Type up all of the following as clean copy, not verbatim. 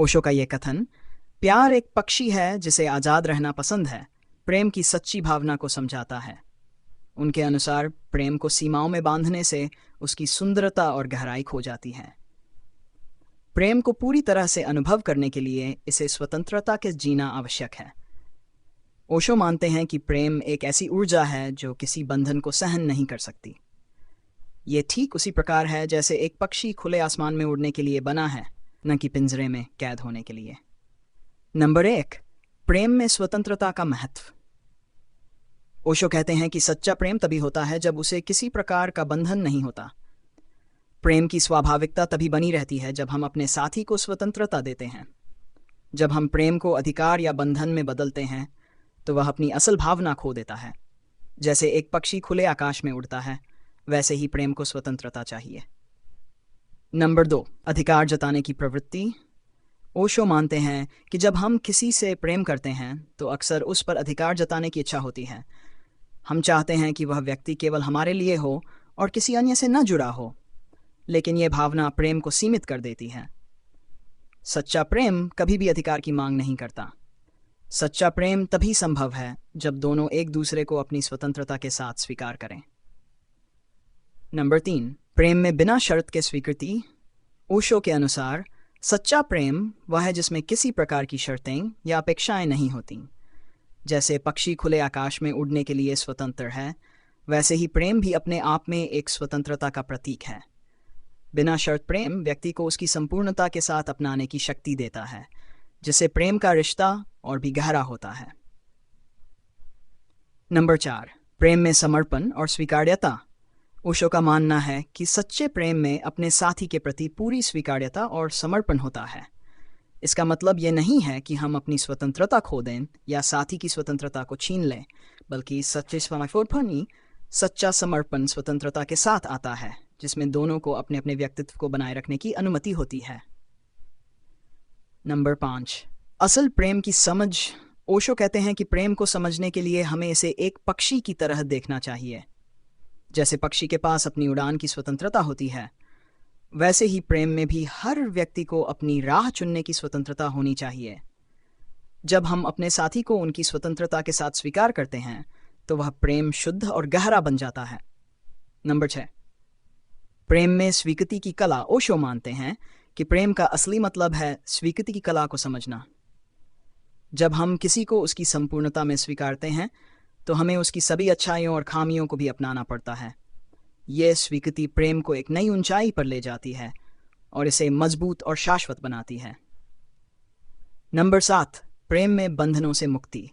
ओशो का ये कथन, प्यार एक पक्षी है जिसे आज़ाद रहना पसंद है, प्रेम की सच्ची भावना को समझाता है। उनके अनुसार प्रेम को सीमाओं में बांधने से उसकी सुंदरता और गहराई खो जाती है। प्रेम को पूरी तरह से अनुभव करने के लिए इसे स्वतंत्रता के जीना आवश्यक है। ओशो मानते हैं कि प्रेम एक ऐसी ऊर्जा है जो किसी बंधन को सहन नहीं कर सकती। ये ठीक उसी प्रकार है जैसे एक पक्षी खुले आसमान में उड़ने के लिए बना है, न कि पिंजरे में कैद होने के लिए। नंबर 1, प्रेम में स्वतंत्रता का महत्व। ओशो कहते हैं कि सच्चा प्रेम तभी होता है जब उसे किसी प्रकार का बंधन नहीं होता। प्रेम की स्वाभाविकता तभी बनी रहती है जब हम अपने साथी को स्वतंत्रता देते हैं। जब हम प्रेम को अधिकार या बंधन में बदलते हैं तो वह अपनी असल भावना खो देता है। जैसे एक पक्षी खुले आकाश में उड़ता है, वैसे ही प्रेम को स्वतंत्रता चाहिए। नंबर 2, अधिकार जताने की प्रवृत्ति। ओशो मानते हैं कि जब हम किसी से प्रेम करते हैं तो अक्सर उस पर अधिकार जताने की इच्छा होती है। हम चाहते हैं कि वह व्यक्ति केवल हमारे लिए हो और किसी अन्य से न जुड़ा हो, लेकिन यह भावना प्रेम को सीमित कर देती है। सच्चा प्रेम कभी भी अधिकार की मांग नहीं करता। सच्चा प्रेम तभी संभव है जब दोनों एक दूसरे को अपनी स्वतंत्रता के साथ स्वीकार करें। नंबर 3, प्रेम में बिना शर्त के स्वीकृति। ओशो के अनुसार सच्चा प्रेम वह है जिसमें किसी प्रकार की शर्तें या अपेक्षाएं नहीं होती। जैसे पक्षी खुले आकाश में उड़ने के लिए स्वतंत्र है, वैसे ही प्रेम भी अपने आप में एक स्वतंत्रता का प्रतीक है। बिना शर्त प्रेम व्यक्ति को उसकी संपूर्णता के साथ अपनाने की शक्ति देता है, जिससे प्रेम का रिश्ता और भी गहरा होता है। नंबर 4, प्रेम में समर्पण और स्वीकार्यता। ओशो का मानना है कि सच्चे प्रेम में अपने साथी के प्रति पूरी स्वीकार्यता और समर्पण होता है। इसका मतलब यह नहीं है कि हम अपनी स्वतंत्रता खो दें या साथी की स्वतंत्रता को छीन लें, बल्कि सच्चा समर्पण स्वतंत्रता के साथ आता है, जिसमें दोनों को अपने अपने व्यक्तित्व को बनाए रखने की अनुमति होती है। नंबर 5, असल प्रेम की समझ। ओशो कहते हैं कि प्रेम को समझने के लिए हमें इसे एक पक्षी की तरह देखना चाहिए। जैसे पक्षी के पास अपनी उड़ान की स्वतंत्रता होती है, वैसे ही प्रेम में भी हर व्यक्ति को अपनी राह चुनने की स्वतंत्रता होनी चाहिए। जब हम अपने साथी को उनकी स्वतंत्रता के साथ स्वीकार करते हैं तो वह प्रेम शुद्ध और गहरा बन जाता है। नंबर 6, प्रेम में स्वीकृति की कला। ओशो मानते हैं कि प्रेम का असली मतलब है स्वीकृति की कला को समझना। जब हम किसी को उसकी संपूर्णता में स्वीकारते हैं तो हमें उसकी सभी अच्छाइयों और खामियों को भी अपनाना पड़ता है। यह स्वीकृति प्रेम को एक नई ऊंचाई पर ले जाती है और इसे मजबूत और शाश्वत बनाती है। नंबर 7, प्रेम में बंधनों से मुक्ति।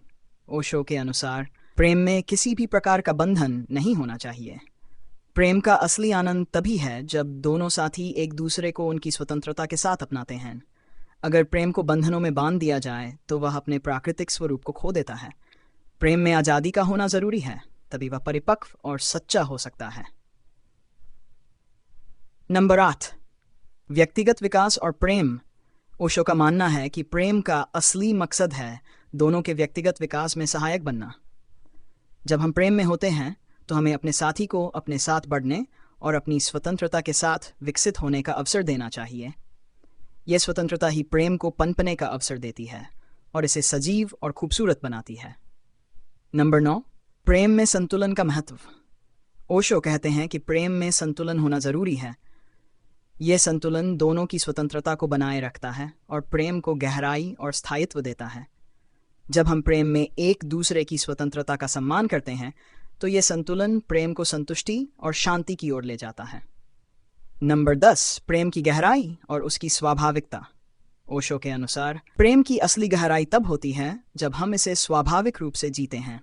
ओशो के अनुसार प्रेम में किसी भी प्रकार का बंधन नहीं होना चाहिए। प्रेम का असली आनंद तभी है जब दोनों साथी एक दूसरे को उनकी स्वतंत्रता के साथ अपनाते हैं। अगर प्रेम को बंधनों में बांध दिया जाए तो वह अपने प्राकृतिक स्वरूप को खो देता है। प्रेम में आज़ादी का होना जरूरी है, तभी वह परिपक्व और सच्चा हो सकता है। नंबर 8, व्यक्तिगत विकास और प्रेम। ओशो का मानना है कि प्रेम का असली मकसद है दोनों के व्यक्तिगत विकास में सहायक बनना। जब हम प्रेम में होते हैं तो हमें अपने साथी को अपने साथ बढ़ने और अपनी स्वतंत्रता के साथ विकसित होने का अवसर देना चाहिए। यह स्वतंत्रता ही प्रेम को पनपने का अवसर देती है और इसे सजीव और खूबसूरत बनाती है। नंबर 9, प्रेम में संतुलन का महत्व। ओशो कहते हैं कि प्रेम में संतुलन होना जरूरी है। यह संतुलन दोनों की स्वतंत्रता को बनाए रखता है और प्रेम को गहराई और स्थायित्व देता है। जब हम प्रेम में एक दूसरे की स्वतंत्रता का सम्मान करते हैं तो यह संतुलन प्रेम को संतुष्टि और शांति की ओर ले जाता है। नंबर 10, प्रेम की गहराई और उसकी स्वाभाविकता। ओशो के अनुसार प्रेम की असली गहराई तब होती है जब हम इसे स्वाभाविक रूप से जीते हैं।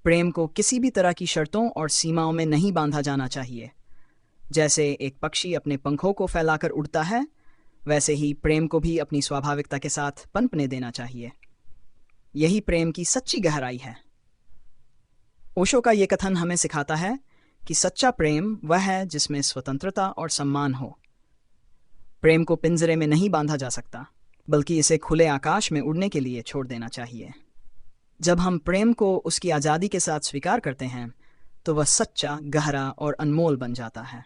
प्रेम को किसी भी तरह की शर्तों और सीमाओं में नहीं बांधा जाना चाहिए। जैसे एक पक्षी अपने पंखों को फैलाकर उड़ता है, वैसे ही प्रेम को भी अपनी स्वाभाविकता के साथ पनपने देना चाहिए। यही प्रेम की सच्ची गहराई है। ओशो का ये कथन हमें सिखाता है कि सच्चा प्रेम वह है जिसमें स्वतंत्रता और सम्मान हो। प्रेम को पिंजरे में नहीं बांधा जा सकता, बल्कि इसे खुले आकाश में उड़ने के लिए छोड़ देना चाहिए। जब हम प्रेम को उसकी आज़ादी के साथ स्वीकार करते हैं तो वह सच्चा, गहरा और अनमोल बन जाता है।